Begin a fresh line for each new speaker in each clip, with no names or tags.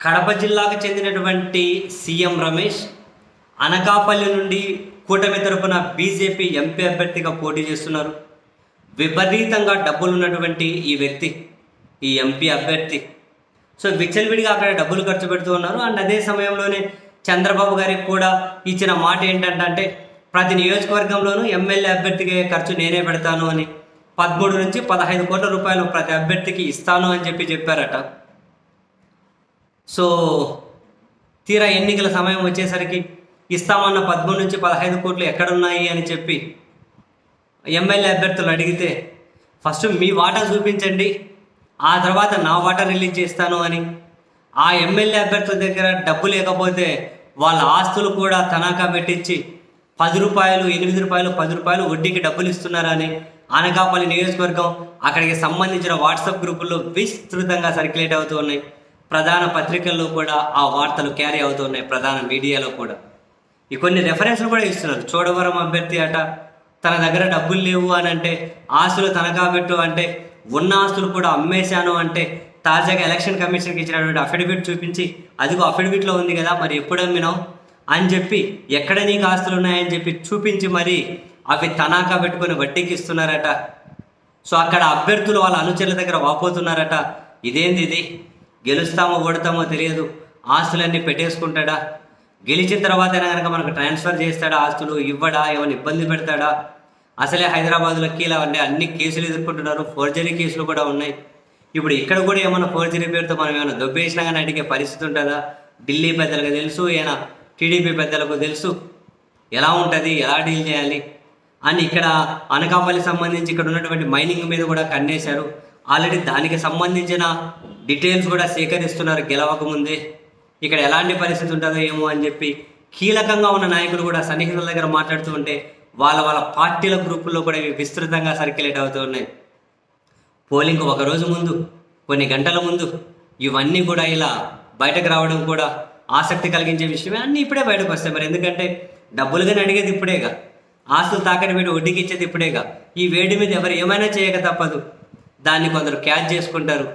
కడప జిల్లాకు చెందినటువంటి సీఎం రమేష్ అనకాపల్లి నుండి కూటమి తరపున బీజేపీ ఎంపీ అభ్యర్థిగా పోటీ చేస్తున్నారు. విపరీతంగా డబ్బులు ఉన్నటువంటి ఈ వ్యక్తి, ఈ ఎంపీ అభ్యర్థి విచ్చలవిడిగా అక్కడ డబ్బులు ఖర్చు పెడుతూ ఉన్నారు. అండ్ అదే సమయంలోనే చంద్రబాబు గారికి కూడా ఇచ్చిన మాట ఏంటంటే ప్రతి నియోజకవర్గంలోనూ ఎమ్మెల్యే అభ్యర్థికి ఖర్చు నేనే పెడతాను అని 13 నుంచి 15 కోట్ల రూపాయలు ప్రతి అభ్యర్థికి ఇస్తాను అని చెప్పారట. తీరా ఎన్నికల సమయం వచ్చేసరికి ఇస్తామన్న 13 నుంచి 15 కోట్లు ఎక్కడున్నాయి అని చెప్పి ఎమ్మెల్యే అభ్యర్థులు అడిగితే ఫస్ట్ మీ వాటా చూపించండి, ఆ తర్వాత నా వాటా రిలీజ్ చేస్తాను అని, ఆ ఎమ్మెల్యే అభ్యర్థుల దగ్గర డబ్బు లేకపోతే వాళ్ళ ఆస్తులు కూడా తనఖా పెట్టించి 10 రూపాయలు, 8 రూపాయలు, 10 రూపాయలు వడ్డీకి డబ్బులు ఇస్తున్నారని అనకాపల్లి నియోజకవర్గం అక్కడికి సంబంధించిన వాట్సాప్ గ్రూపుల్లో విస్తృతంగా సర్క్యులేట్ అవుతూ ఉన్నాయి. ప్రధాన పత్రికల్లో కూడా ఆ వార్తలు క్యారీ అవుతూ ఉన్నాయి, ప్రధాన మీడియాలో కూడా. కొన్ని రెఫరెన్స్లు కూడా ఇస్తున్నారు. చోడవరం అభ్యర్థి అట తన దగ్గర డబ్బులు లేవు అని అంటే, ఆస్తులు తనఖా పెట్టు అంటే, ఉన్న ఆస్తులు కూడా అమ్మేశాను అంటే, తాజాగా ఎలక్షన్ కమిషన్కి ఇచ్చినటువంటి అఫిడవిట్ చూపించి అదిగో అఫిడవిట్లో ఉంది కదా మరి ఎప్పుడు అమ్మినావు అని చెప్పి, ఎక్కడ నీకు ఆస్తులు ఉన్నాయని చెప్పి చూపించి మరి అవి తనఖా పెట్టుకొని వడ్డీకి ఇస్తున్నారట. అక్కడ అభ్యర్థులు వాళ్ళ అనుచరుల దగ్గర వాపోతున్నారట, ఇదేంది ఇది, గెలుస్తామో ఓడతామో తెలియదు, ఆస్తులన్నీ పెట్టేసుకుంటాడా, గెలిచిన తర్వాత కనుక మనకు ట్రాన్స్ఫర్ చేస్తాడా, ఆస్తులు ఇవ్వడా, ఏమైనా ఇబ్బంది పెడతాడా, అసలే హైదరాబాద్లో అన్ని కేసులు ఎదుర్కొంటున్నారు, ఫోర్జరీ కేసులు కూడా ఉన్నాయి. ఇప్పుడు ఇక్కడ కూడా ఏమైనా ఫోర్జరీ పేరుతో మనం ఏమైనా దొబ్బేసినా కానీ అడిగే పరిస్థితి ఉంటుందా? ఢిల్లీ పెద్దలకు తెలుసు, ఏమైనా టీడీపీ పెద్దలకు తెలుసు ఎలా ఉంటుంది, ఎలా డీల్ చేయాలి అని. ఇక్కడ అనకాపల్లి సంబంధించి ఇక్కడ ఉన్నటువంటి మైనింగ్ మీద కూడా కన్నేశారు. ఆల్రెడీ దానికి సంబంధించిన డీటెయిల్స్ కూడా సేకరిస్తున్నారు గెలవకముందే. ఇక్కడ ఎలాంటి పరిస్థితి ఉంటుందో ఏమో అని చెప్పి కీలకంగా ఉన్న నాయకులు కూడా సన్నిహితుల దగ్గర మాట్లాడుతూ ఉంటే వాళ్ళ పార్టీల గ్రూపుల్లో కూడా ఇవి విస్తృతంగా సర్క్యులేట్ అవుతూ ఉన్నాయి. పోలింగ్ ఒక రోజు ముందు, కొన్ని గంటల ముందు ఇవన్నీ కూడా ఇలా బయటకు రావడం కూడా ఆసక్తి కలిగించే విషయమే. అన్నీ ఇప్పుడే బయటకు వస్తాయి మరి, ఎందుకంటే డబ్బులుగానే అడిగేది ఇప్పుడేగా, ఆస్తులు తాకట్టు పెట్టి వడ్డీకి ఇచ్చేది ఇప్పుడేగా. ఈ వేడి మీద ఎవరు ఏమైనా చేయక తప్పదు. దాన్ని కొందరు క్యాచ్ చేసుకుంటారు.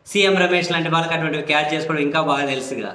సీఎం రమేష్ లాంటి వాళ్ళకి అటువంటివి క్యాచ్ చేసుకోవడం ఇంకా బాగా తెలుసుగా.